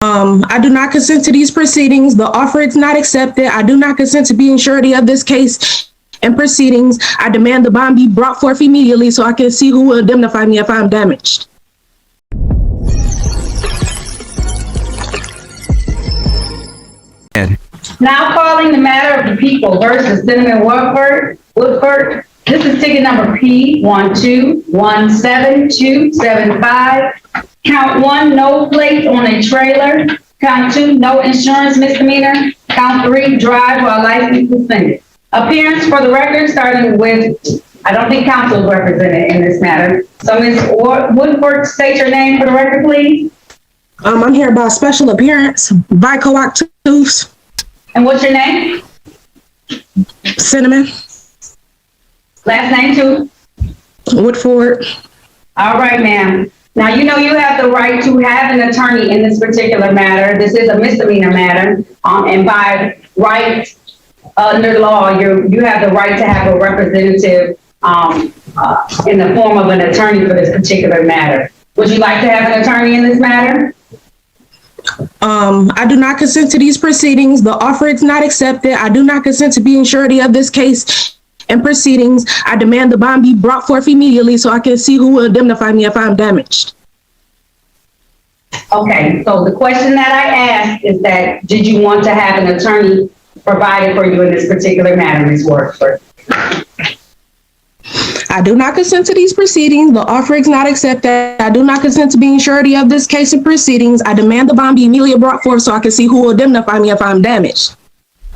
I do not consent to these proceedings. The offer is not accepted. I do not consent to being surety of this case and proceedings. I demand the bond be brought forth immediately so I can see who will indemnify me if I'm damaged. Now calling the matter of the people versus Cinnamon Woodford. This is ticket number P1217275. Count 1, no plate on a trailer. Count 2, no insurance misdemeanor. Count 3, drive while license suspended. Appearance for the record, starting with, I don't think counsel is represented in this matter. So Ms. Woodford, state your name for the record, please. I'm here by special appearance by coactus. And what's your name? Cinnamon. Last name too? Woodford. All right, ma'am. Now, you know you have the right to have an attorney in this particular matter. This is a misdemeanor matter, and by right under law, you have the right to have a representative in the form of an attorney for this particular matter. Would you like to have an attorney in this matter? I do not consent to these proceedings. The offer is not accepted. I do not consent to being surety of this case and proceedings. I demand the bond be brought forth immediately so I can see who will indemnify me if I'm damaged. Okay, so the question that I asked is that, did you want to have an attorney provided for you in this particular matter, Ms. Woodford? I do not consent to these proceedings. The offer is not accepted. I do not consent to being surety of this case and proceedings. I demand the bond be immediately brought forth so I can see who will indemnify me if I'm damaged.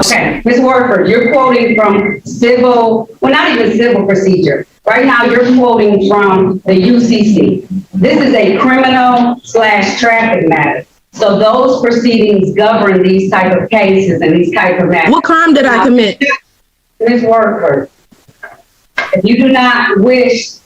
Okay, Ms. Woodford, you're quoting from civil, well, not even civil procedure. Right now, you're quoting from the UCC. This is a criminal/traffic matter. So those proceedings govern these type of cases and these type of matters. What crime did I commit? Ms. Woodford, if you do not wish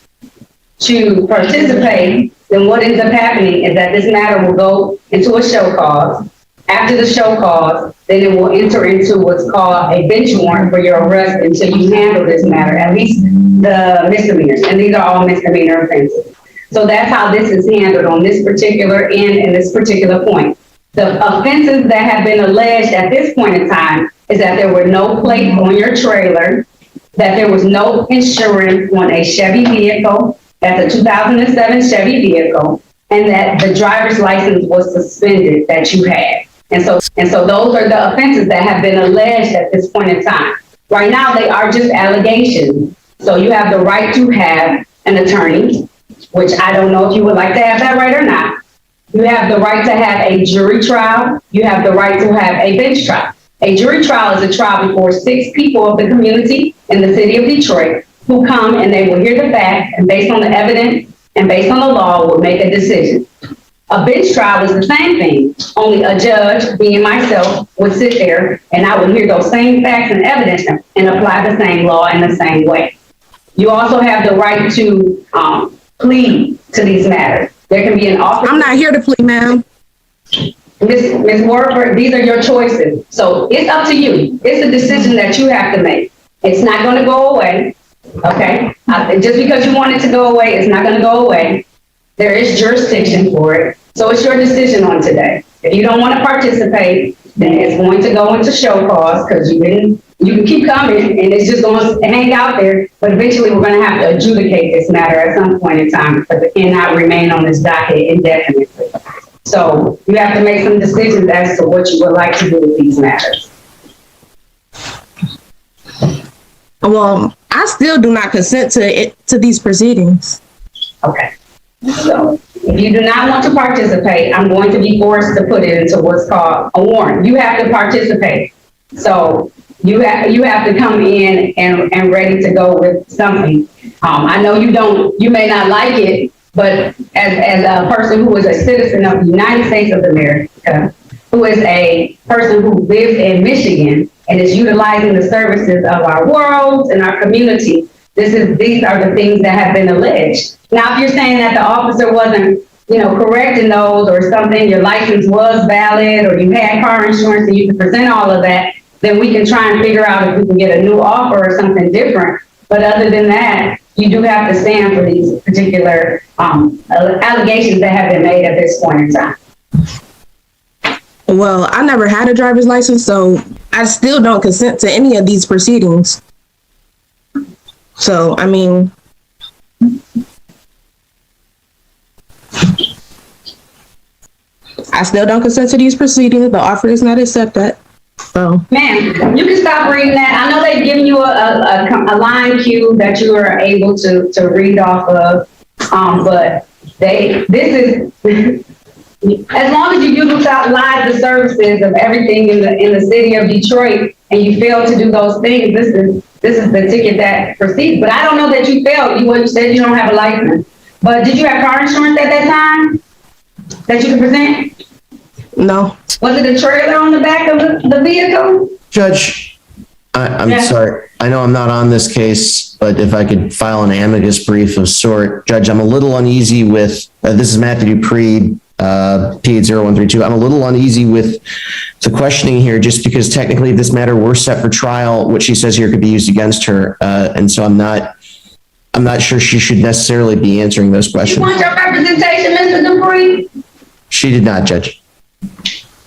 to participate, then what ends up happening is that this matter will go into a show cause. After the show cause, then it will enter into what's called a bench warrant for your arrest until you handle this matter, at least the misdemeanors. And these are all misdemeanor offenses. So that's how this is handled on this particular end and this particular point. The offenses that have been alleged at this point in time is that there were no plates on your trailer, that there was no insurance on a Chevy vehicle, that's a 2007 Chevy vehicle, and that the driver's license was suspended that you had. And so those are the offenses that have been alleged at this point in time. Right now, they are just allegations. So you have the right to have an attorney, which I don't know if you would like to have that right or not. You have the right to have a jury trial. You have the right to have a bench trial. A jury trial is a trial before 6 people of the community in the city of Detroit who come and they will hear the facts, and based on the evidence and based on the law will make a decision. A bench trial is the same thing, only a judge, being myself, would sit there and I would hear those same facts and evidence and apply the same law in the same way. You also have the right to plead to these matters. There can be an offer. I'm not here to plead, ma'am. Ms. Woodford, these are your choices. So it's up to you. It's a decision that you have to make. It's not going to go away, okay? Just because you want it to go away, it's not going to go away. There is jurisdiction for it. So it's your decision on today. If you don't want to participate, then it's going to go into show cause because you can keep coming and it's just going to hang out there. But eventually we're going to have to adjudicate this matter at some point in time because it cannot remain on this docket indefinitely. So you have to make some decisions as to what you would like to do with these matters. Well, I still do not consent to these proceedings. Okay. So if you do not want to participate, I'm going to be forced to put it into what's called a warrant. You have to participate. So you have to come in and ready to go with something. I know you may not like it, but as a person who is a citizen of the United States of America, who is a person who lives in Michigan and is utilizing the services of our world and our community, these are the things that have been alleged. Now, if you're saying that the officer wasn't, correct in those or something, your license was valid or you had car insurance and you can present all of that, then we can try and figure out if we can get a new offer or something different. But other than that, you do have to stand for these particular allegations that have been made at this point in time. Well, I never had a driver's license, so I still don't consent to any of these proceedings. So, I mean, I still don't consent to these proceedings. The offer is not accepted. So, Ma'am, you can stop reading that. I know they've given you a line cue that you are able to read off of, but this is, as long as you utilize the services of everything in the city of Detroit and you fail to do those things, this is the ticket that proceeds. But I don't know that you failed. You said you don't have a license. But did you have car insurance at that time that you could present? no. Was it a trailer on the back of the vehicle? Judge, I'm sorry. I know I'm not on this case, but if I could file an amicus brief of sort. Judge, I'm a little uneasy with, this is Matthew Dupree, P80132. I'm a little uneasy with the questioning here, just because technically if this matter were set for trial, what she says here could be used against her. And so I'm not sure she should necessarily be answering those questions. You want your representation, Mr. Dupree? She did not, Judge.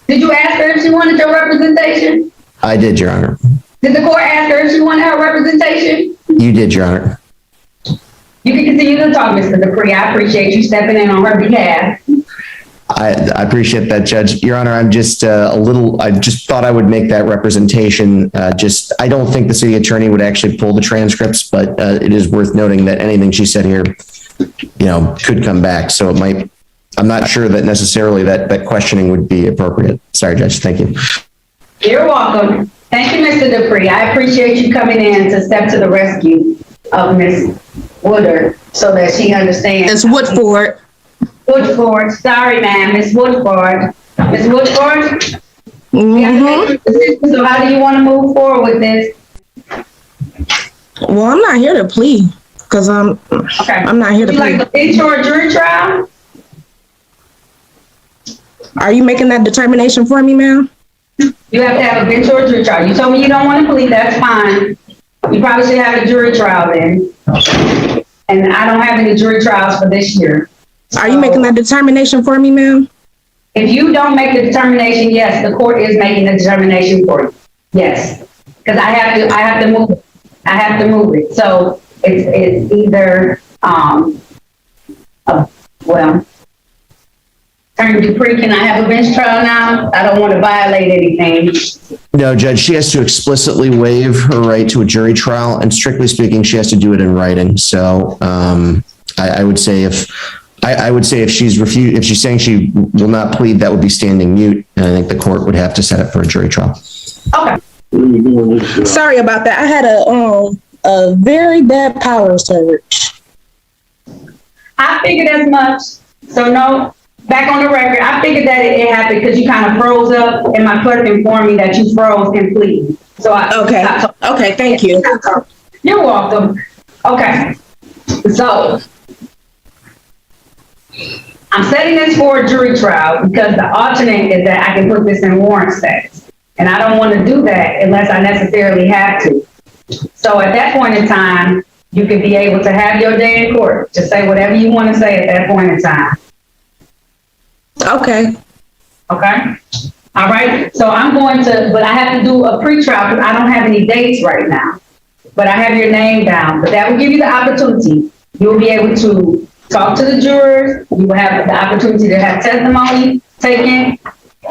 Did you ask her if she wanted your representation? I did, Your Honor. Did the court ask her if she wanted her representation? You did, Your Honor. You can continue to talk, Mr. Dupree. I appreciate you stepping in on her behalf. I appreciate that, Judge. Your Honor, I'm just I just thought I would make that representation. I don't think the city attorney would actually pull the transcripts, but it is worth noting that anything she said here, could come back. So it might, I'm not sure that necessarily that questioning would be appropriate. Sorry, Judge. Thank you. You're welcome. Thank you, Mr. Dupree. I appreciate you coming in to step to the rescue of Ms. Woodard so that she understands. It's Woodford. Woodford. Sorry, ma'am. Miss Woodford. Miss Woodford? Mm-hmm. So how do you want to move forward with this? Well, I'm not here to plead because I'm not here to plead. Would you like a bench or a jury trial? Are you making that determination for me, ma'am? You have to have a bench or a jury trial. You told me you don't want to plead. That's fine. You probably should have a jury trial then. And I don't have any jury trials for this year. Are you making that determination for me, ma'am? If you don't make the determination, yes, the court is making the determination for you. Yes, because I have to move it. I have to move it. So it's either Attorney Dupree, can I have a bench trial now? I don't want to violate anything. No, Judge, she has to explicitly waive her right to a jury trial, and strictly speaking, she has to do it in writing. So I would say if she's saying she will not plead, that would be standing mute, and I think the court would have to set it for a jury trial. Okay. Sorry about that. I had a very bad power surge. I figured as much. So no, back on the record, I figured that it happened because you kind of froze up, and my clerk informed me that you froze and pleaded. So Okay, thank you. You're welcome. Okay, so I'm setting this for a jury trial because the alternate is that I can put this in warrant status. And I don't want to do that unless I necessarily have to. So at that point in time, you could be able to have your day in court to say whatever you want to say at that point in time. Okay. Okay? All right. So I'm going to, but I have to do a pre-trial because I don't have any dates right now. But I have your name down. But that will give you the opportunity. You'll be able to talk to the jurors. You will have the opportunity to have testimony taken.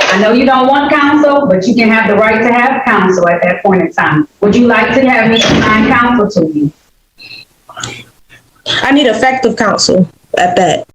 I know you don't want counsel, but you can have the right to have counsel at that point in time. Would you like to have me assign counsel to you? I need effective counsel at that.